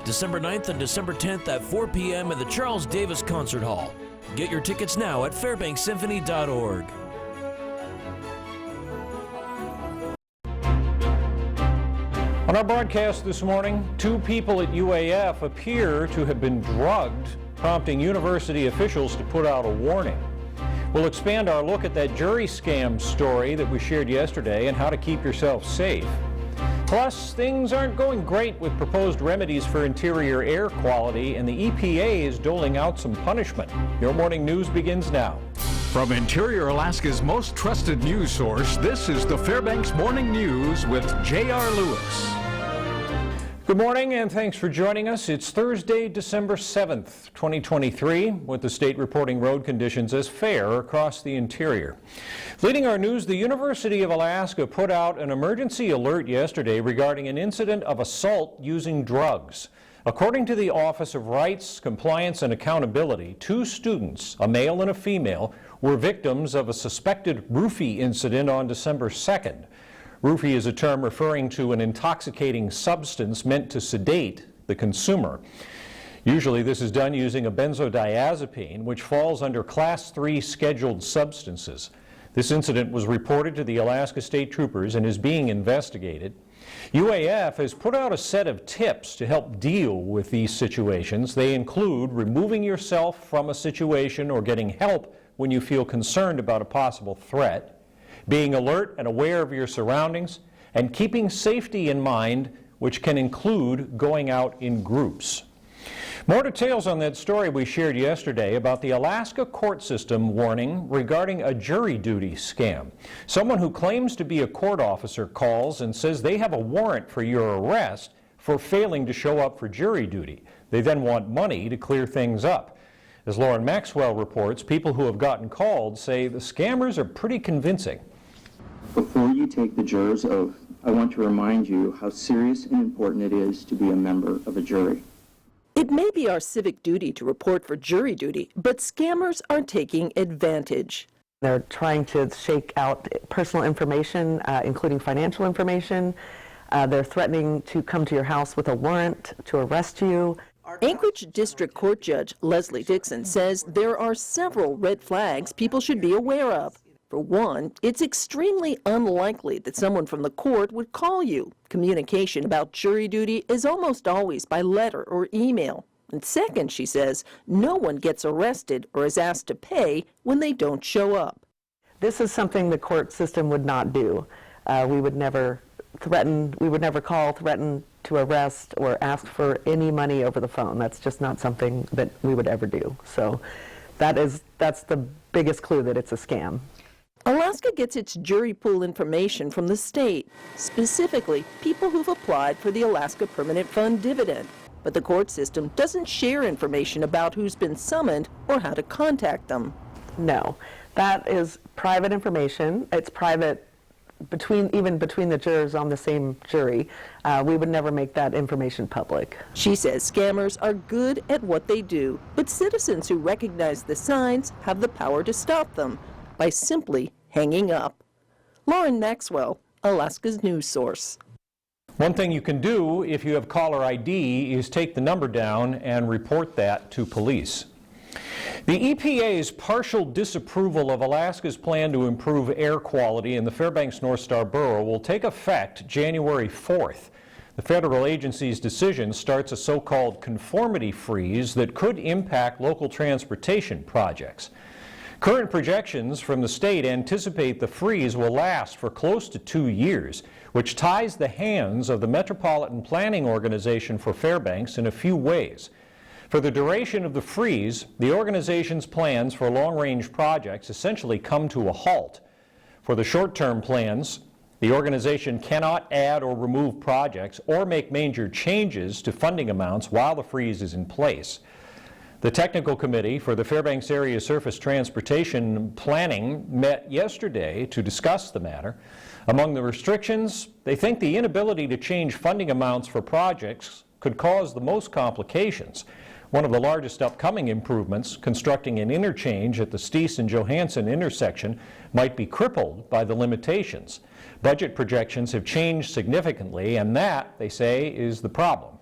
December 9th and December 10th at 4 p.m. at the Charles Davis Concert Hall. Get your tickets now at fairbankssymphony.org. On our broadcast this morning, 2 people at UAF appear to have been drugged, prompting university officials to put out a warning. We'll expand our look at that jury scam story that we shared yesterday and how to keep yourself safe. Plus, things aren't going great with proposed remedies for interior air quality, and the EPA is doling out some punishment. Your morning news begins now. From Interior Alaska's most trusted news source, this is the Fairbanks Morning News with J.R. Lewis. Good morning and thanks for joining us. It's Thursday, December 7th, 2023, with the state reporting road conditions as fair across the interior. Leading our news, the University of Alaska put out an emergency alert yesterday regarding an incident of assault using drugs. According to the Office of Rights, Compliance, and Accountability, 2 students, a male and a female, were victims of a suspected roofie incident on December 2nd. Roofie is a term referring to an intoxicating substance meant to sedate the consumer. Usually this is done using a benzodiazepine, which falls under Class 3 scheduled substances. This incident was reported to the Alaska State Troopers and is being investigated. UAF has put out a set of tips to help deal with these situations. They include removing yourself from a situation or getting help when you feel concerned about a possible threat, being alert and aware of your surroundings, and keeping safety in mind, which can include going out in groups. More details on that story we shared yesterday about the Alaska court system warning regarding a jury duty scam. Someone who claims to be a court officer calls and says they have a warrant for your arrest for failing to show up for jury duty. They then want money to clear things up. As Lauren Maxwell reports, people who have gotten called say the scammers are pretty convincing. Before you take the juror's oath, I want to remind you how serious and important it is to be a member of a jury. It may be our civic duty to report for jury duty, but scammers are taking advantage. They're trying to shake out personal information, including financial information. They're threatening to come to your house with a warrant to arrest you. Anchorage District Court Judge Leslie Dixon says there are several red flags people should be aware of. For one, it's extremely unlikely that someone from the court would call you. Communication about jury duty is almost always by letter or email. And second, she says, no one gets arrested or is asked to pay when they don't show up. This is something the court system would not do. We would never threaten, we would never call, threaten to arrest or ask for any money over the phone. That's just not something that we would ever do. So that's the biggest clue that it's a scam. Alaska gets its jury pool information from the state, specifically people who've applied for the Alaska Permanent Fund dividend. But the court system doesn't share information about who's been summoned or how to contact them. No, that is private information. It's private even between the jurors on the same jury. We would never make that information public. She says scammers are good at what they do, but citizens who recognize the signs have the power to stop them by simply hanging up. Lauren Maxwell, Alaska's news source. One thing you can do if you have caller ID is take the number down and report that to police. The EPA's partial disapproval of Alaska's plan to improve air quality in the Fairbanks North Star borough will take effect January 4th. The federal agency's decision starts a so-called conformity freeze that could impact local transportation projects. Current projections from the state anticipate the freeze will last for close to 2 years, which ties the hands of the Metropolitan Planning Organization for Fairbanks in a few ways. For the duration of the freeze, the organization's plans for long-range projects essentially come to a halt. For the short-term plans, the organization cannot add or remove projects or make major changes to funding amounts while the freeze is in place. The Technical Committee for the Fairbanks Area Surface Transportation Planning met yesterday to discuss the matter. Among the restrictions, they think the inability to change funding amounts for projects could cause the most complications. One of the largest upcoming improvements, constructing an interchange at the Steese and Johansson intersection, might be crippled by the limitations. Budget projections have changed significantly, and that, they say, is the problem.